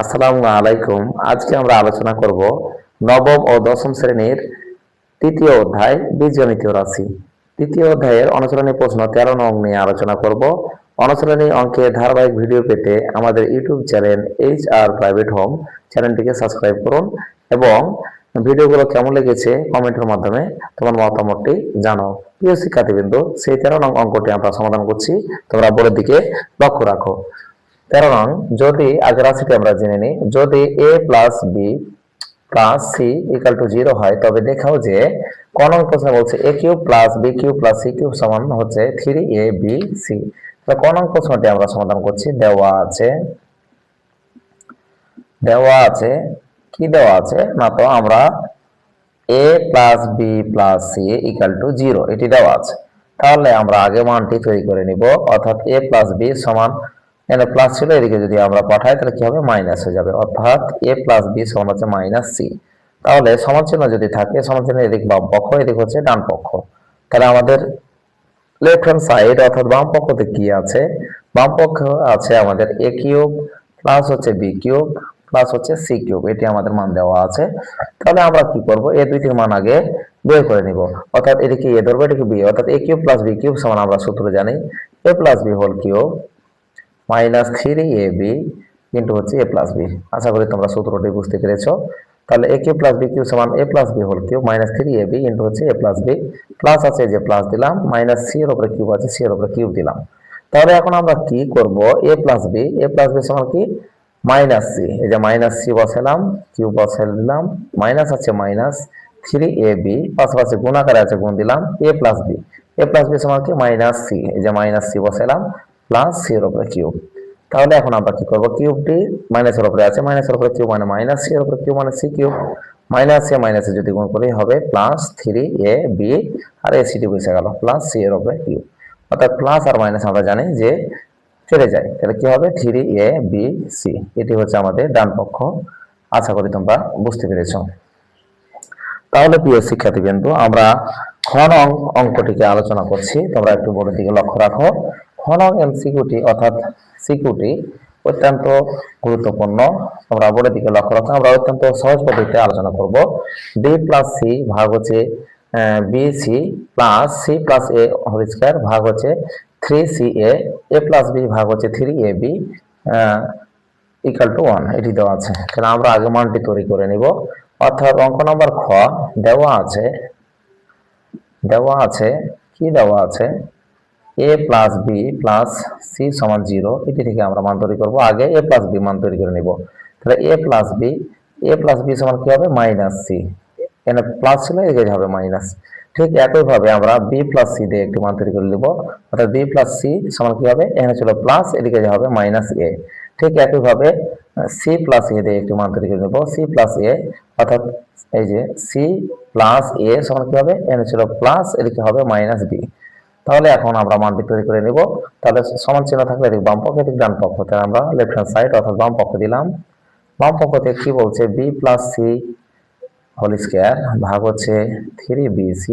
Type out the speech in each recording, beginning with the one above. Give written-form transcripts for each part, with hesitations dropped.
আসসালামু আলাইকুম। আজকে আমরা আলোচনা করব নবম ও দশম শ্রেণীর তৃতীয় অধ্যায় বীজগণিতীয় রাশি। তৃতীয় অধ্যায়ের অনুশীলনী প্রশ্ন 13 নং নিয়ে আলোচনা করব। অনুশীলনী অঙ্কে ধারাবাহিক ভিডিও পেতে আমাদের YouTube channel HR private home চ্যানেলটিকে সাবস্ক্রাইব করুন এবং ভিডিওগুলো কেমন লেগেছে কমেন্টের মাধ্যমে তোমার মতামতটি জানাও। প্রিয় শিক্ষার্থীবৃন্দ, সেই 13 নং অঙ্কটি আমরা সমাধান করছি, তোমরা বোর্ডের দিকে লক্ষ্য রাখো। 13 নং, যদি আগে রাশিটি আমরা জেনে নিই। যদি a plus B plus C equal to 0 হয় তবে দেখাও যে ক নং প্রশ্ন বলছে a cube plus B cube plus C cube সমান হচ্ছে 3ab সি। তো ক নং প্রশ্নটি আমরা সমাধান করছি। দেওয়া আছে কি দেওয়া আছে না, তো আমরা a plus B plus C equal to 0 এটি দেওয়া আছে। তাহলে আমরা আগে মানটি তৈরি করে নিব, অর্থাৎ a প্লাস বি সমান, এখানে প্লাস ছিল, এদিকে যদি আমরা পাঠাই তাহলে কি হবে, মাইনাস হয়ে যাবে, অর্থাৎ a প্লাস বি সমান হচ্ছে মাইনাস সি। তাহলে সমান চিহ্ন যদি থাকে, সমান চিহ্ন এদিক বাম পক্ষ, এদিক হচ্ছে ডান পক্ষ। তাহলে আমাদের লেফট হ্যান্ড সাইড অর্থাৎ বাম পক্ষতে কি আছে, বাম পক্ষ আছে আমাদের a কিউব প্লাস হচ্ছে বি কিউব প্লাস হচ্ছে সি কিউব, এটি আমাদের মান দেওয়া আছে। তাহলে আমরা কি করব, এ দুইটির মান আগে বের করে নিব, অর্থাৎ এদিকে এ ধরবো, এদিকে বি, অর্থাৎ a cube plus B cube সমান আমরা সূত্র জানি a plus B whole cube minus 3ab into হচ্ছে a প্লাস বি। আশা করি তোমরা সূত্রটি বুঝতে পেরেছো। তাহলে a cube plus B cube সমান a plus B whole cube minus 3ab into হচ্ছে a প্লাস বি, প্লাস আছে যে প্লাস দিলাম, মাইনাস সি এর উপরে কিউব আছে, সি এর উপরে কিউব দিলাম। তাহলে এখন আমরা কি করব, a প্লাস বি সমান কি, মাইনাস সি, এই যে মাইনাস সি বসালাম, কিউব বসাই দিলাম, মাইনাস আছে মাইনাস 3ab, পাশাপাশি গুণাকারে আছে গুণ দিলাম, a প্লাস বি সমান কি, মাইনাস সি, এই যে মাইনাস সি বসালাম, প্লাস সি এর উপরে কিউব। তাহলে এখন আমরা কি করব, কিউবটি মাইনাসের উপরে আছে, মাইনাসের উপরে কিউব মানে মাইনাস সি এর উপরে কিউব মানে সি কিউব, মাইনাসে যদি গুণ করি হবে plus 3ab, R a city বসে গেল প্লাস সি এর উপরে কিউব, অর্থাৎ প্লাস আর মাইনাস আমরা জানি যে চলে যায়, তাহলে কি হবে 3abc, এটি হচ্ছে আমাদের ডান পক্ষ। আশা করি তোমরা বুঝতে পেরেছো। তাহলে প্রিয় শিক্ষার্থীবৃন্দ, আমরা খ নং অঙ্কটিকে আলোচনা করছি, তোমরা একটু বোর্ডের দিকে লক্ষ্য রাখো। খ নং এমসিকিউটি অর্থাৎ সিকিউটি অত্যন্ত গুরুত্বপূর্ণ, তোমরা বোর্ডের দিকে লক্ষ্য রাখো। আমরা অত্যন্ত সহজ পদ্ধতিতে আলোচনা করব। বি প্লাস সি ভাগ হচ্ছে বিসি প্লাস সি প্লাস এ হোল স্কয়ার ভাগ হচ্ছে 3ca, এ প্লাস বি ভাগ হচ্ছে 3ab ইকাল টু 1, এটি দেওয়া আছে। তাহলে আমরা আগে মানটি তৈরি করে নিব, অর্থাৎ অঙ্ক নম্বর খ দেওয়া আছে কি দেওয়া আছে, a plus B plus C সমান 0, এটি থেকে আমরা মান তৈরি করব। আগে a প্লাস বি মান তৈরি করে নিব। তাহলে a প্লাস বি সমান কি হবে, মাইনাস সি, এখানে প্লাস ছিল, এদিকে হবে মাইনাস। ঠিক একইভাবে আমরা বি প্লাস সি দিয়ে একটি মান তৈরি করে নিব, অর্থাৎ বি প্লাস সি সমান কি হবে, এখানে ছিল প্লাস, এদিকে হবে মাইনাস এ। ঠিক একইভাবে সি প্লাস এ দিয়ে একটি মান তৈরি করে নেব, সি প্লাস এ, অর্থাৎ এই যে সি প্লাস এ সমান কি হবে, এখানে ছিল প্লাস, এদিকে হবে মাইনাস বি। তাহলে এখন আমরা মানটি তৈরি করে নিব। তাহলে সমান চিহ্ন থাকলে এদিক বাম পক্ষ, এদিক ডান পক্ষ, তাহলে আমরা লেফট হ্যান্ড সাইড অর্থাৎ বাম পক্ষ দিলাম। বাম পক্ষতে কি বলছে, B plus C whole square ভাগ হচ্ছে 3bc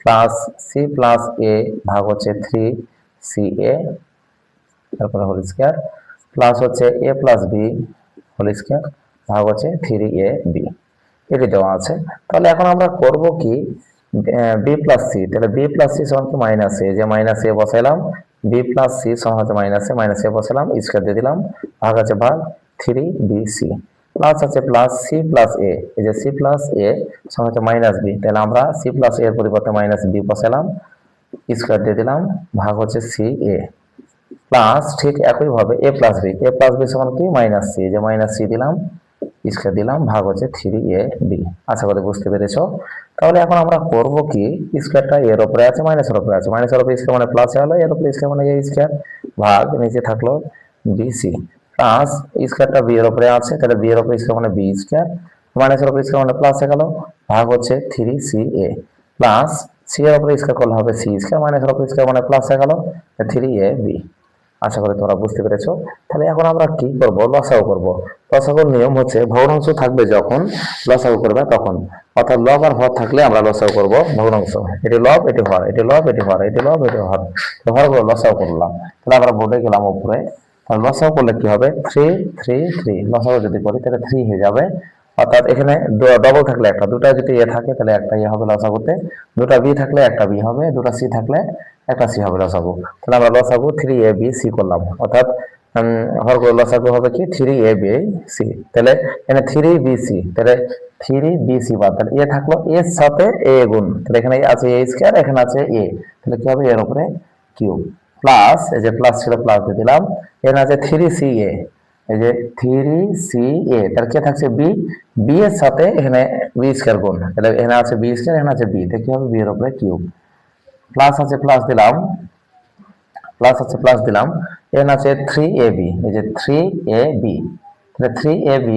প্লাস সি প্লাস এ ভাগ হচ্ছে 3ca, তারপরে হোল স্কয়ার প্লাস হচ্ছে a plus B whole square ভাগ হচ্ছে 3ab, এটি দেওয়া আছে। তাহলে এখন আমরা করব কি, বি প্লাস সি, তাহলে বি প্লাস সি সমান কি মাইনাস এ, যে মাইনাস এ বসাইলাম, বি প্লাস সি সমান হচ্ছে মাইনাস এ বসালাম, স্কয়ার দিয়ে দিলাম, ভাগ আছে ভাগ 3bc, প্লাস আছে প্লাস সি প্লাস এ, এই যে সি প্লাস এ সমান হচ্ছে মাইনাস বি, তাহলে আমরা সি প্লাস এর পরিবর্তে মাইনাস বি বসালাম, স্কয়ার দিয়ে দিলাম, ভাগ হচ্ছে সি এ, প্লাস ঠিক একইভাবে এ প্লাস বি সমান কি মাইনাস সি, যে মাইনাস সি দিলাম, স্কয়ার দিলাম, ভাগ হচ্ছে 3ab। আশা করি বুঝতে পেরেছো। তাহলে এখন আমরা করব কি, স্কয়ারটা এর উপরে আছে, মাইনাসের উপরে আছে, মাইনাসের উপরে স্কয়ার মানে প্লাস হলো, এর উপরে স্কয়ার মানে এ স্কয়ার, ভাগ নিচে থাকলো বিসি, প্লাস স্কয়ারটা বি এর উপরে আছে, তাহলে বি এর উপরে স্কয়ার মানে বি স্কয়ার, মাইনাসের উপরে স্কয়ার মানে প্লাস হয়ে গেল, ভাগ হচ্ছে 3ca, প্লাস সি এর উপরে স্কয়ার করলে হবে সি স্কয়ার, মাইনাসের উপরে স্কয়ার মানে প্লাস হয়ে গেল 3ab। আশা করি তোমরা বুঝতে পেরেছো। তাহলে এখন আমরা কি করব, লসাগু করব। লসাগুর নিয়ম হচ্ছে ভগ্নাংশ থাকবে যখন লসাগু করবে তখন, অর্থাৎ লব আর হর থাকলে আমরা লসাগু করব ভগ্নাংশ, এটি লব এটি হর, এটি লব এটি হর, এটি লব এটি হর, হরগুলো লসাগু করলাম। তাহলে আমরা বোর্ডে গেলাম উপরে, তাহলে লসাগু করলে কি হবে 3 3 3, লসাগু যদি করি তাহলে 3 হয়ে যাবে। অর্থাৎ এখানে ডবল থাকলে একটা, দুটা যদি এ থাকে তাহলে একটা এ হবে লসাগুতে, দুটা বি থাকলে একটা বি হবে, দুটা সি থাকলে একটা সি হবে লসাগু। তাহলে আমরা লসাগু 3ab সি করলাম, অর্থাৎ হরগুলো লসাগু হবে কি 3ab সি। তাহলে এখানে 3bc, তাহলে 3bc বাদ, তাহলে এ থাকলো এর সাথে এ গুণ, তাহলে এখানে আছে এ স্কয়ার, এখানে আছে এ, তাহলে কি হবে এর উপরে কিউব, প্লাস এই যে প্লাস ছিল প্লাস দিয়ে দিলাম, এখানে আছে 3ca, এই যে 3ca, তার কে থাকছে বি, বি এর সাথে এখানে বি স্কয়ার গুণ, তাহলে এখানে আছে বি স্কয়ার, এখানে আছে বি, দেখি হবে বি এর উপরে কিউব, প্লাস আছে প্লাস দিলাম, প্লাস আছে প্লাস দিলাম, এখানে আছে 3ab, এই যে 3ab, তাহলে 3ab,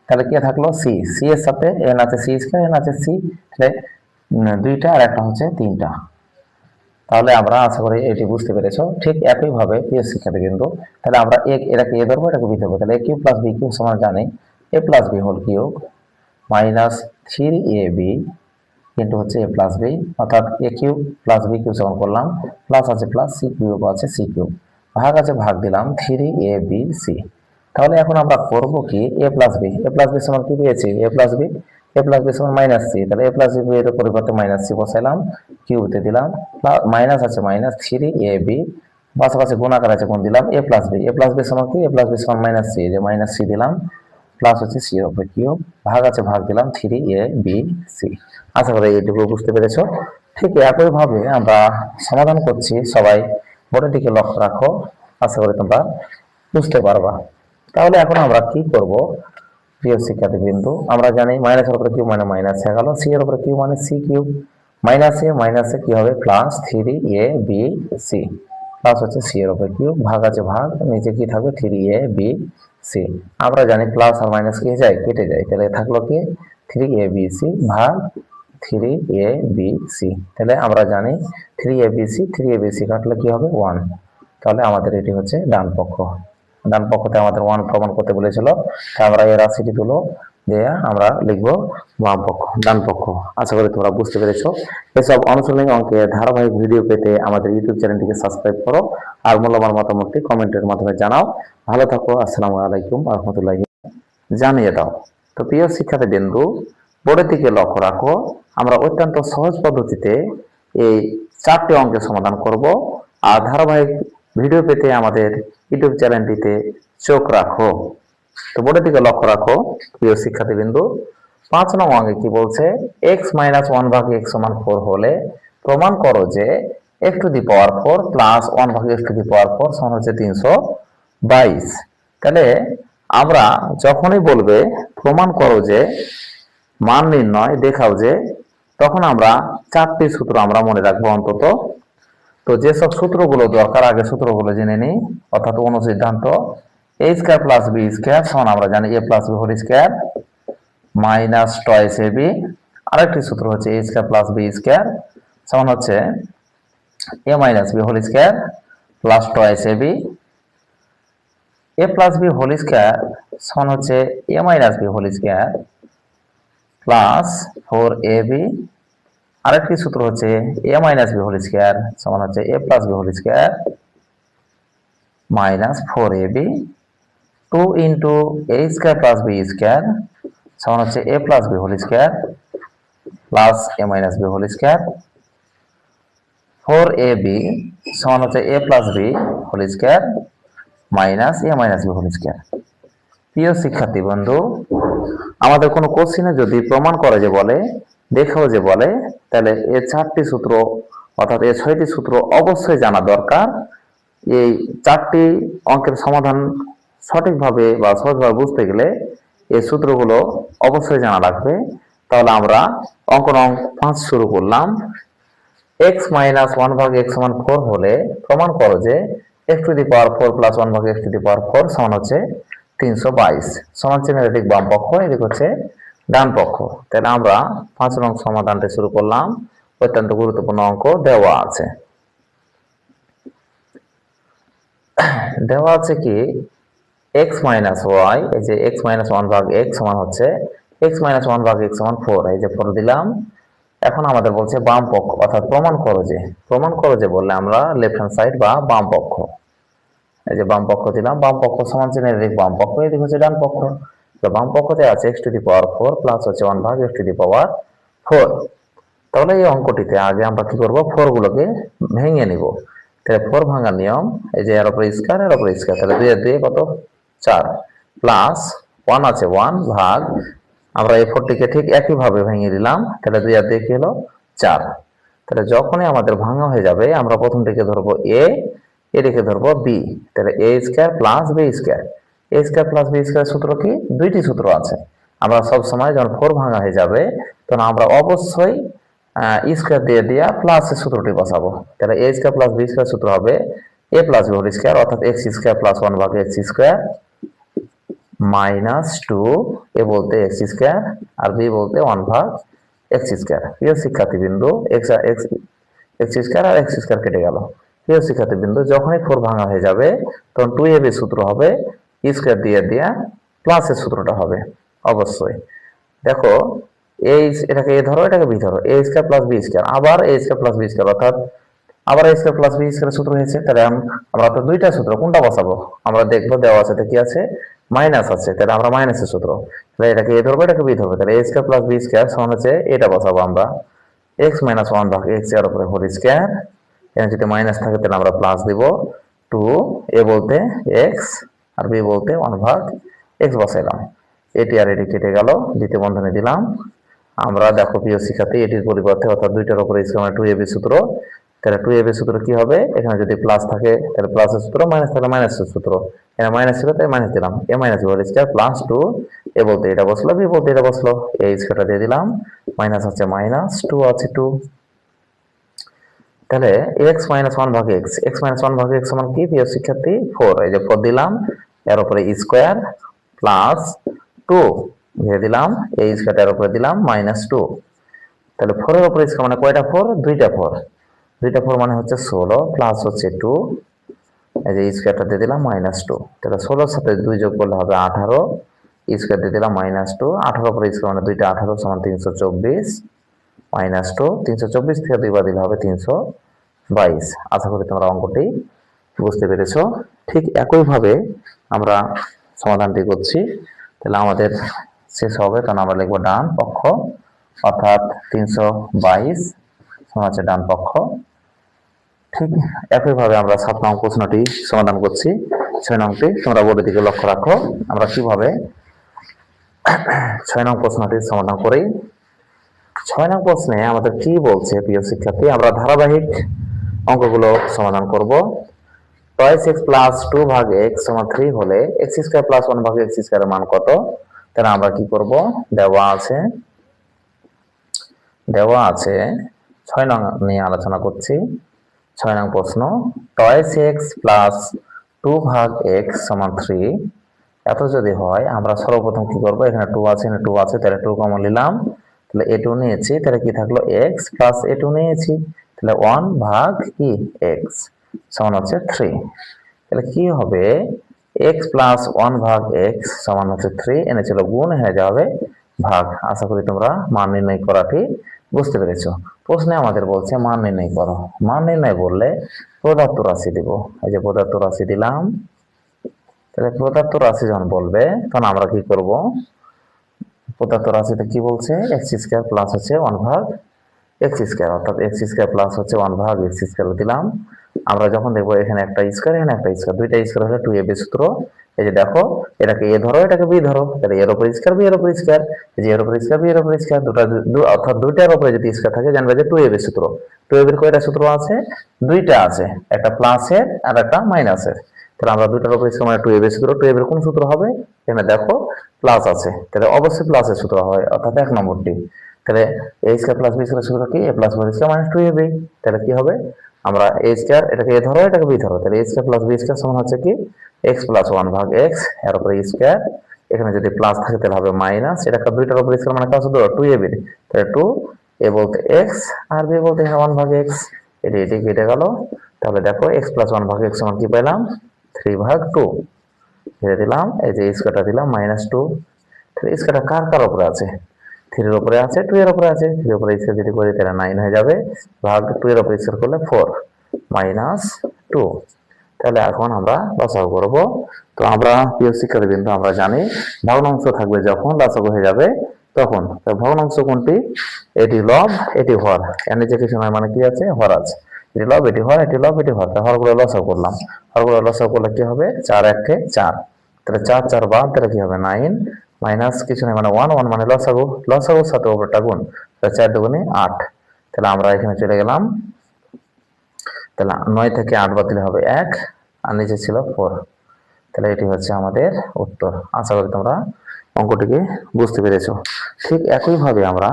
তাহলে কে থাকলো সি, সি এর সাথে এখানে আছে সি স্কয়ার, এখানে আছে সি, তাহলে দুইটা আর একটা হচ্ছে তিনটা। তাহলে আমরা আশা করি এটি বুঝতে পেরেছো। ঠিক একইভাবে প্রিয় শিক্ষার্থী কিন্তু, তাহলে আমরা এটাকে এ ধরবো, এটাকে বি ধরবো, তাহলে A cube plus B cube সমান জানি A plus B whole cube minus 3ab কিন্তু হচ্ছে এ প্লাস বি, অর্থাৎ A cube plus B cube সমান করলাম, প্লাস আছে প্লাস, সি কিউব আছে সি কিউব, ভাগ আছে ভাগ দিলাম 3abc। তাহলে এখন আমরা করব কি এ প্লাস বি, এ প্লাস বি সমান কি পেয়েছি এ প্লাস বি, এ প্লাস বি সমান মাইনাস সি, তাহলে এ প্লাস বি এর পরিবর্তে মাইনাস সি বসাইলাম, কিউবতে দিলাম, মাইনাস আছে মাইনাস 3ab, পাশাপাশি গুণাকার আছে গুণ দিলাম এ প্লাস বি, এ প্লাস বি সমান কি এ প্লাস বি সমান মাইনাস সি, যে মাইনাস সি দিলাম, প্লাস হচ্ছে সি এর উপরে কিউব, ভাগ আছে ভাগ দিলাম 3abc। আশা করি এইটুকু বুঝতে পেরেছো। ঠিক একইভাবে আমরা সমাধান করছি, সবাই বোর্ডের দিকে লক্ষ্য রাখো, আশা করি তোমরা বুঝতে পারবা। তাহলে এখন আমরা কি করব প্রিয় শিক্ষার্থী বিন্দু, আমরা জানি মাইনাসের উপরে কিউব মানে মাইনাস হয়ে গেল, সি এর উপরে কিউব মানে সি কিউব, মাইনাসে কি হবে প্লাস 3abc, প্লাস হচ্ছে সি এর উপরে কিউব, ভাগ আছে ভাগ, নিচে কি থাকবে 3abc। আমরা জানি প্লাস আর মাইনাস কি হয়ে যায় কেটে যায়, তাহলে থাকলো কি 3abc ভাগ 3abc, তাহলে আমরা জানি 3abc কাটলে কি হবে 1, তাহলে আমাদের এটি হচ্ছে ডান পক্ষ। ডান পক্ষতে আমাদের 1 প্রমাণ করতে বলেছিল, তাই আমরা এই রাশিটি তুলো দিয়ে আমরা লিখবো বাম পক্ষ, ডান পক্ষ। আশা করি তোমরা বুঝতে পেরেছো। এসব অনুশীলনী অঙ্কের ধারাবাহিক ভিডিও পেতে আমাদের ইউটিউব চ্যানেলটিকে সাবস্ক্রাইব করো, আর মূল্যবান মতামতটি কমেন্টের মাধ্যমে জানাও। ভালো থাকো, আসসালামু আলাইকুম ওয়া রাহমাতুল্লাহি জানিয়ে দাও। তো প্রিয় শিক্ষার্থী বিন্দু, বোর্ডের দিকে লক্ষ্য রাখো, আমরা অত্যন্ত সহজ পদ্ধতিতে এই 4টি অঙ্কের সমাধান করব, আর ধারাবাহিক ভিডিও পেতে আমাদের ইউটিউব চ্যানেলটিতে চোখ রাখো। তো বোর্ডের দিকে লক্ষ্য রাখো প্রিয় শিক্ষার্থী বিন্দু, 5 নং অঙ্কে কি বলছে, x - 1 ভাগ x সমান 4 হলে প্রমাণ করো যে x to the power 4 plus 1 ভাগ x টু দি পাওয়ার 4 সমান হচ্ছে 322। তাহলে আমরা যখনই বলবে প্রমাণ করো যে মান নির্ণয় দেখাও যে, তখন আমরা 4টি সূত্র আমরা মনে রাখবো অন্তত। তো যেসব সূত্রগুলো দরকার আগে সূত্রগুলো জেনে নিই, অর্থাৎ অনুসিদ্ধান্ত a square plus b square সমান আমরা জানি a plus b whole square minus twice ab, আরেকটি সূত্র হচ্ছে a square plus b square সমান হচ্ছে a minus b whole square plus twice ab, a plus b whole square সমান হচ্ছে a minus b whole square plus 4ab, আরেকটি সূত্র হচ্ছে a minus b whole square সমান হচ্ছে a plus b whole square minus 4ab, 2 into a square plus b square সমান হচ্ছে a plus b whole square plus a minus b whole square, 4ab সমান হচ্ছে a plus b whole square minus a minus b whole square. প্রিয় শিক্ষার্থী বন্ধু, আমাদের কোনো কোশ্চেনে যদি প্রমাণ করে যে বলে দেখাও যে বলে, তাহলে এই 4টি সূত্র অর্থাৎ এই 6টি সূত্র অবশ্যই জানা দরকার। এই 4টি অঙ্কের সমাধান সঠিকভাবে বা সহজভাবে বুঝতে গেলে এই সূত্রগুলো অবশ্যই জানা রাখবে। তাহলে আমরা অঙ্ক নং 5 শুরু করলাম। x - 1 ভাগ x সমান 4 হলে প্রমাণ করো যে x to the power 4 plus 1 ভাগ x টু দি পাওয়ার 4 সমান হচ্ছে 322। সমান চিহ্নের এদিক বাম পক্ষ, এদিক হচ্ছে ডান পক্ষ। তাহলে আমরা 5 নং সমাধানটা শুরু করলাম। অত্যন্ত গুরুত্বপূর্ণ অঙ্ক দেওয়া আছে। দেওয়া আছে কি x মাইনাস ওয়াই, এই যে x - 1 ভাগ x সমান হচ্ছে x - 1 ভাগ x সমান 4, এই যে 4 দিলাম। এখন আমাদের বলছে বাম পক্ষ, অর্থাৎ প্রমাণ করো যে বললে আমরা লেফট হ্যান্ড সাইড বা বাম পক্ষ। এই যে বাম পক্ষ দিলাম, বাম পক্ষ সমান চিহ্ন এদিক বাম পক্ষ, এদিক হচ্ছে ডান পক্ষ। তো বাম পক্ষতে আছে x to the power 4 plus হচ্ছে 1 ভাগ x টু দি পাওয়ার 4। তাহলে এই অঙ্কটিতে আগে আমরা কি করব, 4 গুলোকে ভেঙে নিব। তাহলে 4 ভাঙার নিয়ম, এই যে এর উপরে স্কয়ার এর উপরে স্কয়ার, তাহলে 2 এর 2 কত 4 প্লাস 1 আছে 1 ভাগ, আমরা এই 4 টিকে ঠিক একই ভাবে ভেঙে দিলাম, তাহলে 2 আর 2 কি হলো 4। তাহলে যখনই আমাদের ভাঙা হয়ে যাবে আমরা প্রথমটিকে ধরবো a, এটিকে ধরবো b, তাহলে a square plus b square. a square plus b square সূত্র কি, দুইটি সূত্র আছে। আমরা সব সময় যখন 4 ভাঙা হয়ে যাবে তখন আমরা অবশ্যই স্কয়ার দিয়ে দিয়া প্লাসের সূত্রটি বসাবো। তাহলে a square plus b square সূত্র হবে a plus b whole square, অর্থাৎ x স্কয়ার প্লাস 1 ভাগ x স্কয়ার মাইনাস 2, a বলতে x স্কয়ার আর b বলতে 1 ভাগ x স্কয়ার। প্রিয় শিক্ষার্থীবৃন্দু, x স্কয়ার আর x স্কয়ার কেটে গেল। প্রিয় শিক্ষার্থীবৃন্দু, যখনই 4 ভাঙা হয়ে যাবে তখন 2ab সূত্র হবে স্কয়ার দিয়ে দিয়া প্লাসের সূত্রটা হবে অবশ্যই। দেখো এটাকে a ধরো, এটাকে b ধরো, a square plus b square, আবার a square plus b square, অর্থাৎ আবার a square plus b square সূত্র হয়েছে। তাহলে আমরা তো দুইটা সূত্র, কোনটা বসাবো আমরা দেখবো, দেওয়া আছে কি আছে, মাইনাস আছে, তাহলে আমরা মাইনাসের সূত্র, তাহলে এটাকে a ধরবো, এটাকে b ধরবো, তাহলে a square plus b square সমান হচ্ছে, এটা বসাবো আমরা x মাইনাস 1 ভাগ x এর উপরে হোল স্কয়ার, এখানে যদি মাইনাস থাকে তাহলে আমরা প্লাস দিব 2, a বলতে x আর b বলতে 1 ভাগ x বসাইলাম। এটি আর এটি কেটে গেল, দ্বিতীয় বন্ধনী দিলাম। আমরা দেখো প্রিয় শিক্ষার্থী, এটির পরিবর্তে অর্থাৎ দুইটার উপরে স্কয়ার 2ab সূত্র, তাহলে 2ab সূত্র কি হবে, এখানে যদি প্লাস থাকে তাহলে প্লাসের সূত্র, মাইনাস থাকলে মাইনাসের সূত্র, এখানে মাইনাস ছিল তাই মাইনাস দিলাম, a minus b whole square plus 2, a বলতে এটা বসলো, b বলতে এটা বসলো, এই স্কয়ারটা দিয়ে দিলাম, মাইনাস আছে মাইনাস, 2 আছে 2। তাহলে x মাইনাস 1 ভাগ x মাইনাস 1 ভাগ x সমান কি প্রিয় শিক্ষার্থী, 4। এই যে 4 দিলাম, এর উপরে স্কয়ার প্লাস 2 দিয়ে দিলাম, এই স্কয়ারটার উপরে দিলাম মাইনাস 2। তাহলে 4 এর উপরে স্কয়ার মানে কয়টা 4, দুইটা 4, দুইটা 4 মানে হচ্ছে 16 প্লাস হচ্ছে 2, এই যে স্কয়ারটা দিয়ে দিলাম মাইনাস 2। তাহলে 16 এর সাথে 2 যোগ করলে হবে 18, স্কয়ার দিয়ে দিলাম মাইনাস 2, 18 এর উপরে স্কয়ার মানে দুইটা 18 সমান 324 মাইনাস 2, 324 থেকে 2 বাদ দিলে হবে 322। আশা করি তোমরা অঙ্কটি বুঝতে পেরেছো। ঠিক একইভাবে আমরা সমাধানটি করছি। তাহলে আমাদের শেষ হবে, তখন আমরা লিখবো ডান পক্ষ, অর্থাৎ 322 সমান হচ্ছে ডান পক্ষ। ঠিক একইভাবে আমরা 7 নং প্রশ্নটি সমাধান করছি। 6 নংটি তোমরা বোর্ডের দিকে লক্ষ্য রাখো, আমরা কিভাবে 6 নং প্রশ্নটি সমাধান করি। 6 নং প্রশ্নে আমাদের কি বলছে প্রিয় শিক্ষার্থী, আমরা ধারাবাহিক অঙ্কগুলো সমাধান করব। টয়েস x প্লাস 2 ভাগ x সমান 3 হলে x স্কয়ার প্লাস 1 ভাগ x স্কয়ারের মান কত? তাহলে আমরা কি করব, দেওয়া আছে 6 নং নিয়ে আলোচনা করছি। 6 নং প্রশ্ন, টয়েস x প্লাস 2 ভাগ x সমান 3, এত যদি হয় আমরা সর্বপ্রথম কি করব, এখানে 2 আছে, এখানে 2 আছে, তাহলে 2 কমন নিলাম, তাহলে a2 নিয়েছি, তাহলে কি থাকলো x প্লাস a2 নিয়েছি, তাহলে 1 ভাগ কি x সমান হচ্ছে 3। তাহলে কি হবে, x প্লাস 1 ভাগ x সমান হচ্ছে 3, এনে ছিল গুণ, হয়ে যাবে ভাগ। আশা করি তোমরা মান নির্ণয় করাটি বুঝতে পেরেছো। প্রশ্নে আমাদের বলছে মান নির্ণয় করো, মান নির্ণয় বললে প্রদত্ত রাশি দিব, এই যে প্রদত্ত রাশি দিলাম। তাহলে প্রদত্ত রাশি যখন বলবে তখন আমরা কি করব, প্রদত্ত রাশিতে কি বলছে, x স্কয়ার প্লাস হচ্ছে 1 ভাগ x স্কয়ার, অর্থাৎ x স্কয়ার প্লাস হচ্ছে 1 ভাগ x স্কয়ার দিলাম। আমরা যখন দেখবো এখানে একটা স্কয়ার, এখানে একটা স্কয়ার, দুইটা স্কয়ার হলে 2ab সূত্র। এই যে দেখো, এটাকে a ধরো, এটাকে b ধরো, তাহলে এর উপর স্কয়ার, b এর উপর স্কয়ার, এই যে এর উপর স্কয়ার, b এর উপর স্কয়ার, অর্থাৎ দুইটার উপরে যদি স্কয়ার থাকে জানবে যে 2ab সূত্র। 2ab এর কয়টা সূত্র আছে, দুইটা আছে, একটা প্লাসের আর একটা মাইনাসের। তাহলে আমরা দুইটার উপর স্কয়ার মানে 2ab সূত্র, 2ab এর কোন সূত্র হবে, এখানে দেখো প্লাস আছে, তাহলে অবশ্যই প্লাসের সূত্র হয়, অর্থাৎ 1 নম্বরটি। তাহলে a square plus b square সূত্র কি, a plus b square minus 2ab। তাহলে কি হবে, আমরা a স্কয়ার, এটাকে a ধরো, এটাকে b ধরো, তাহলে a square plus b square সমান হচ্ছে কি x প্লাস 1 ভাগ x, এর উপরে স্কয়ার, এখানে যদি প্লাস থাকে তাহলে হবে মাইনাস, এটা দুইটার উপর স্কয়ার মানে কত, 2ab, তাহলে 2, a বলতে x আর b বলতে 1 ভাগ x, এটি কেটে গেল। তাহলে দেখো x প্লাস 1 ভাগ x সমান কি পেলাম, 3 ভাগ 2 ধরে দিলাম, এই যে স্কয়ারটা দিলাম মাইনাস 2। তাহলে স্কয়ারটা কার উপরে আছে, 3 এর উপরে আছে, 2 এর উপরে আছে, 3 এর উপরে স্কয়ার যদি করি তাহলে 9 হয়ে যাবে, ভাগ 2 এর উপরে স্কয়ার করলে 4 মাইনাস 2। তাহলে এখন আমরা লসাগু করব। তো আমরা প্রিয় শিক্ষার্থীবৃন্দ আমরা জানি ভগ্নাংশ থাকবে যখন লসাগু হয়ে যাবে তখন। তো ভগ্নাংশ কোনটি? এটি লব এটি হর, এর নিচে কিছু নয় মানে কি আছে? হর আছে। এটি লব এটি হর এটি লব এটি হর, হরগুলো লসাগু করলাম। হরগুলো লসাগু করলে কি হবে? 4 1 4, তাহলে 4 4 বাদ, তাহলে কি হবে 9 মাইনাস কিছু নয় মানে 1 1 মানে লসাগু, লসাগুর সাথে ওপরটা গুণ, তাহলে 4 দুগুণে 8। তাহলে আমরা এখানে চলে গেলাম, তাহলে 9 থেকে 8 বাদ দিলে হবে 1 আর নিচে ছিল 4। তাহলে এটি হচ্ছে আমাদের উত্তর। আশা করি তোমরা অঙ্কটিকে বুঝতে পেরেছো। ঠিক একইভাবে আমরা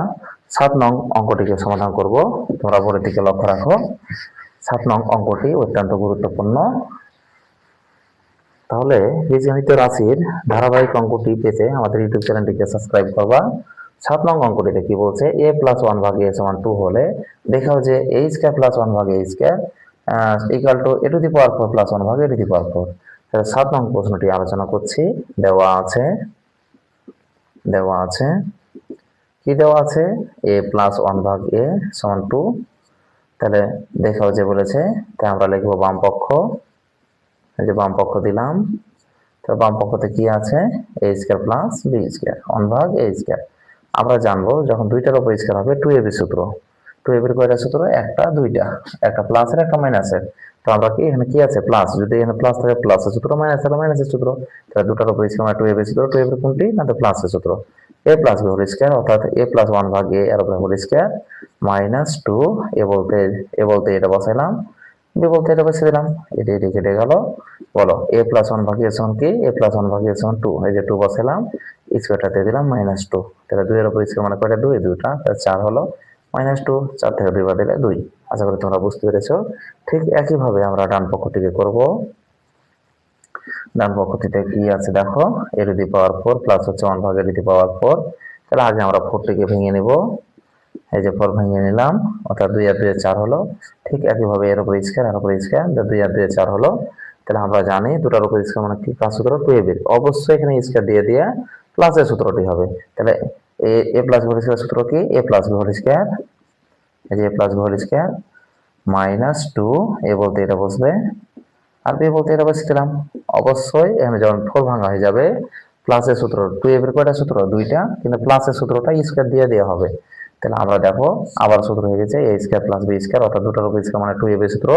7 নং অঙ্কটিকে সমাধান করব। তোমরা বোর্ডের দিকে লক্ষ্য রাখো। 7 নং অঙ্কটি অত্যন্ত গুরুত্বপূর্ণ। তাহলে বীজগণিত রাশির ধারাবাহিক অঙ্কটি পেতে আমাদের ইউটিউব চ্যানেলটিকে সাবস্ক্রাইব করবা। 7 নং অঙ্কটিতে কি বলছে? a + 1 ভাগ a = 2 হলে দেখাও যে a² + 1 ভাগ a² equal to a to the পাওয়ার 4 + 1 ভাগ a টু দি পাওয়ার 4। তাহলে 7 নং প্রশ্নটি আলোচনা করছি। দেওয়া আছে কি দেওয়া আছে? a + 1 ভাগ a = 2। তাহলে দেখাও যে বলেছে, তাই আমরা লিখব বাম পক্ষ। এই যে বাম পক্ষ দিলাম, তো বাম পক্ষতে কি আছে? a² + b² 1 ভাগ a²। আমরা জানবো যখন দুইটার উপর স্কয়ার হবে 2ab সূত্র। 2ab এর কয়টা সূত্র? একটা দুইটা, একটা প্লাসের একটা মাইনাসের। তো আমরা কি এখানে কি আছে? প্লাস, যদি এখানে প্লাস থাকে প্লাসের সূত্র, মাইনাস থাকলে মাইনাসের সূত্র। তাহলে দুটার উপর স্কয়ার মানে 2ab সূত্র। 2ab এর কোনটি? না তো প্লাসের সূত্র। a + b হোল স্কয়ার অর্থাৎ a + 1 ভাগ a এর উপর হোল স্কয়ার মাইনাস 2। এ বলতে এটা বসাইলাম, বি বলতে এটা বসিয়ে দিলাম, এটি কেটে গেল। বলো a + 1 ভাগ a = কি? a + 1 ভাগ a = 2। এই যে 2 বসাইলাম, স্কয়ারটা দিয়ে দিলাম -2। তাহলে 2 এর উপর স্কয়ার মানে কয়টা? 2 দুইটা, তাহলে 4 হলো -2। 4 থেকে 2 বাদ দিলে 2। আশা করি তোমরা বুঝতে পেরেছো। ঠিক একইভাবে আমরা ডান পক্ষটিকে করব। ডান পক্ষটিতে কি আছে দেখো, a to the power 4 plus হচ্ছে 1 ভাগ a টু দি পাওয়ার 4। তাহলে আগে আমরা 4টিকে ভেঙে নিব। এই যে 4 ভেঙে নিলাম, অর্থাৎ 2 আর 2 4 হলো। ঠিক একইভাবে এর উপর স্কয়ার আর উপর স্কয়ার, 2 আর 2 4 হলো। তাহলে আমরা জানি দুটার উপর স্কয়ার মানে কি? কার সূত্র? 2ab। অবশ্যই এখানে স্কয়ার দিয়ে প্লাসের সূত্রটি হবে। তাহলে a + b হোল স্কয়ার সূত্র কি? a + b হোল স্কয়ার, এই যে a + b whole square -2। a বলতে এটা বসবে আর b বলতে এটা বসিয়ে দিলাম। অবশ্যই এখানে যখন 4 ভাঙা হয়ে যাবে প্লাসের সূত্র, 2ab এর কয়টা সূত্র? দুইটা, কিন্তু প্লাসের সূত্রটা স্কয়ার দিয়ে দেওয়া হবে। তাহলে আমরা দেখো আবার সূত্র হয়ে গেছে a² + b² অর্থাৎ দুটার উপর স্কয়ার মানে 2ab সূত্র।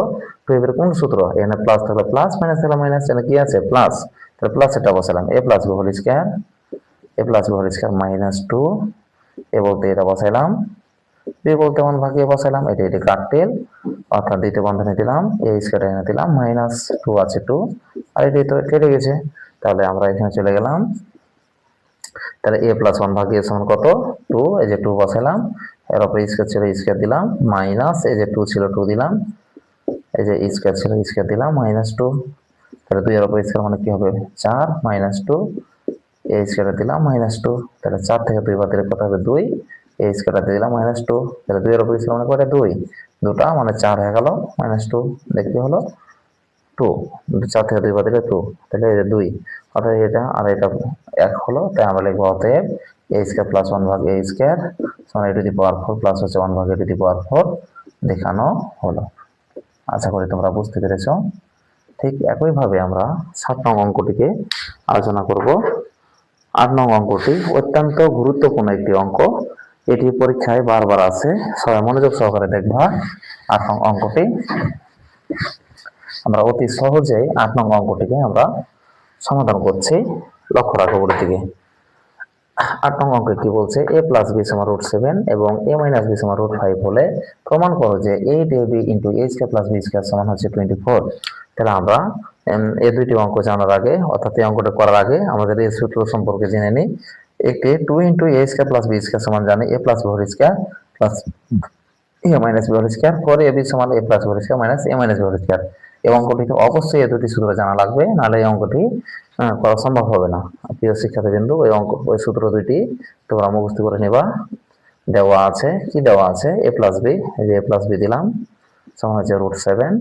2ab এর কোন সূত্র? এখানে প্লাস থাকলে প্লাস, মাইনাস থাকলে মাইনাস। এখানে কি আছে? প্লাস। তাহলে প্লাস এটা বসালাম, a + b whole square, a + b whole square -2। a বলতে এটা বসাইলাম, b বলতে 1 ভাগ a বসাইলাম। এটা কাটতেল, অর্থাৎ দ্বিতীয় বন্ধনী দিলাম, a² এখানে দিলাম -2 আছে 2, আর এটি তো কেটে গেছে। তাহলে আমরা এখানে চলে গেলাম। তাহলে a + 1 ভাগ a = কত? 2। এই যে 2 বসাইলাম, এর উপরে স্কয়ার ছিল স্কয়ার দিলাম, মাইনাস এই যে 2 ছিল 2 দিলাম, এই যে স্কয়ার ছিল স্কয়ার দিলাম -2। তাহলে 2 এর উপর স্কয়ার মানে কি হবে? 4 -2, a স্কয়ার দিলাম -2। তাহলে 4 থেকে 2 বাদ দিলে কত হবে? 2। a স্কয়ার দিয়ে দিলাম -2। তাহলে 2 এর উপর স্কয়ার মানে কয়টা? 2 দুটা, মানে 4 হয়ে গেল -2। দেখি হলো 2, 4 থেকে 2 বাদ দিলে 2, তাহলে এই যে 2, অর্থাৎ এটা আর এটা 1 হলো। তাই আমরা লিখব অতএব a² + 1 ভাগ a² সমান a to the power 4 plus হচ্ছে 1 ভাগ a টু দি পাওয়ার 4 দেখানো হলো। আশা করি তোমরা বুঝতে পেরেছো। ঠিক একইভাবে আমরা 7 নং অঙ্কটিকে আলোচনা করব। 8 নং অঙ্কটি অত্যন্ত গুরুত্বপূর্ণ একটি অঙ্ক। এটি পরীক্ষায় বারবার আসে, সবাই মনোযোগ সহকারে দেখবা। 8 নং অঙ্কটি আমরা অতি সহজেই 8 নং অঙ্কটিকে আমরা সমাধান করছি। লক্ষ্য রাখো বোর্ডের দিকে। 8 নং অঙ্কে কি বলছে? a + b = √7 এবং a - b = √5 হলে প্রমাণ করো যে 8ab * a² + b² সমান হচ্ছে 24। তাহলে আমরা এই দুইটি অঙ্ক জানার আগে, অর্থাৎ এই অঙ্কটা করার আগে আমাদের এই সূত্র সম্পর্কে জেনে নিই। একটি 2 * a² + b² সমান জানি a + b whole square plus a - b whole square, পরে ab = a + b whole square minus a - b whole square. এই অঙ্কটিতে অবশ্যই এই দুটি সূত্র জানা লাগবে, নাহলে এই অঙ্কটি করা সম্ভব হবে না। প্রিয় শিক্ষার্থীবৃন্দ, ওই সূত্র দুইটি তোমরা মুখস্থ করে নেবা। দেওয়া আছে, কি দেওয়া আছে? a + b, এই যে a + b দিলাম সমান হচ্ছে √7,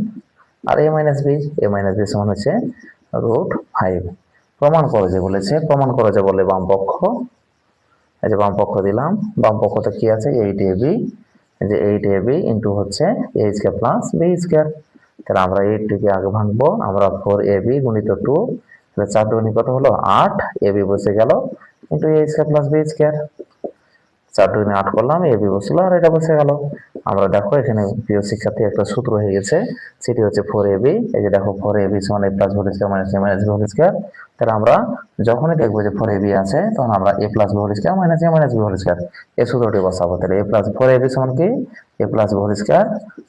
আর a - b সমান হচ্ছে √5। প্রমাণ করো যে বলেছে, প্রমাণ করো যে বলে বাম পক্ষ। এই যে বাম পক্ষ দিলাম, বাম পক্ষতে কি আছে? 8ab, এই যে 8ab ইনটু হচ্ছে a² + b²। তাহলে আমরা 8টিকে আগে ভাঙবো, আমরা 4ab গুণিত 2, তাহলে 4 দুগুণে কত হলো 8, ab বসে গেল into a square plus b square, 4 দুগুণে 8 করলাম, ab বসলো আর এটা বসে গেল। আমরা দেখো এখানে প্রিয় শিক্ষার্থী একটা সূত্র হয়ে গেছে, সেটি হচ্ছে 4ab। এই যে দেখো 4ab সমান a plus b whole square minus a minus b whole square. তাহলে আমরা যখনই দেখবো যে 4ab আছে তখন আমরা a plus b whole square minus a minus b whole square এই সূত্রটি বসাবো। তাহলে a প্লাস 4ab সমান কি a plus b whole square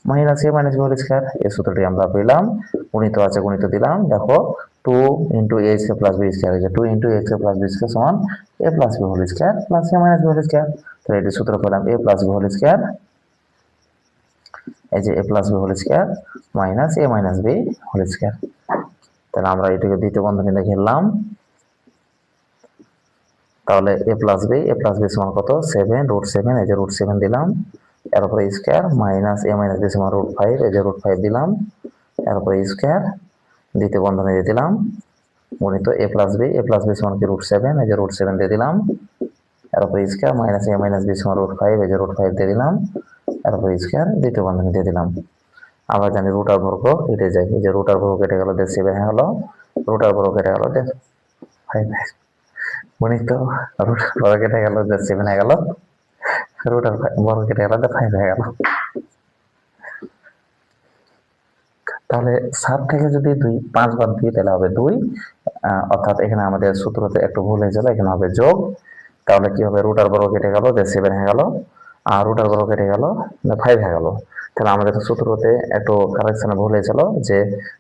minus a minus b whole square, এই সূত্রটি আমরা পেলাম। গুণিত আছে, গুণিত দিলাম, দেখো 2 into a square plus b square, এই যে 2 into a square plus b square সমান a plus b whole square plus a minus b whole square. তাহলে এটি সূত্র পেলাম a plus b whole square, এই যে a plus b whole square minus a minus b whole square. তাহলে আমরা এটাকে দ্বিতীয় বন্ধনী লিখলাম। তাহলে a প্লাস b সমান কত 7 রুট 7, এই যে রুট 7 দিলাম, এরপরে square minus a minus b সমান রুট 5, এই যে রুট 5 দিলাম, এরপরে স্কয়ার দ্বিতীয় বন্ধনী দিয়ে দিলাম, গুণিত a প্লাস b সমান কি রুট 7, এই যে রুট 7 দিয়ে দিলাম, এরপরে square minus a minus b সমান রুট 5, এই যে রুট 5 দিয়ে দিলাম, এরপর স্কয়ার দ্বিতীয় বন্ধনী দিয়ে দিলাম। আমরা জানি রুট আর বর্গ কেটে যায়, এই যে রুট আর বর্গ কেটে গেল 7 হয়ে গেল, রুট আর বর্গ কেটে গেল 5, গণিত রুট আর বর্গ কেটে গেল 7 হয়ে গেল, রুট আর বর্গ কেটে গেল 5 হয়ে গেল। তাহলে 7 থেকে যদি 5 বাদ দিই তাহলে হবে 2, অর্থাৎ এখানে আমাদের সূত্রতে একটু ভুল হয়েছিল, এখানে হবে যোগ। তাহলে কি হবে রুট আর বর্গ কেটে গেল 7 হয়ে গেল, আর রুট আর বর্গ কেটে গেল 5 হয়ে গেল। তাহলে আমাদের সূত্রতে একটু কারেকশনে ভুল হয়েছিল যে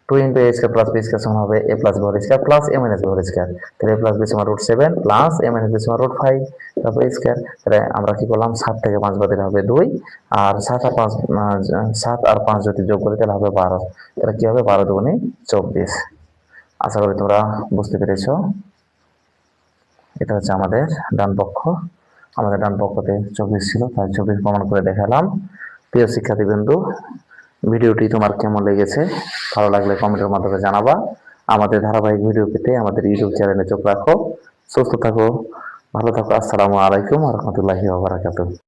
2 into a square plus b square সমান হবে a plus b whole square plus a minus b whole square. তাহলে a প্লাস b সমান root 7 plus a minus b সমান রুট 5, তারপর স্কয়ার। তাহলে আমরা কি করলাম 7 থেকে 5 বাদ দিলে হবে 2, আর 7 আর 5 যদি যোগ করি তাহলে হবে 12। তাহলে কি হবে 12 দুগুণে 24। আশা করি তোমরা বুঝতে পেরেছো। এটা হচ্ছে আমাদের ডান পক্ষ, আমাদের ডান পক্ষতে 24 ছিল, তাই 24 প্রমাণ করে দেখালাম। প্রিয় শিক্ষার্থীবৃন্দ, ভিডিওটি তোমার কেমন লেগেছে ভালো লাগলে কমেন্টের মাধ্যমে জানাবা। আমাদের ধারাবাহিক ভিডিও পেতে আমাদের ইউটিউব চ্যানেলে চোখ রাখো। সুস্থ থাকো, ভালো থাকো। আসসালামু আলাইকুম ওয়া রাহমাতুল্লাহি ওয়া বারাকাতুহু।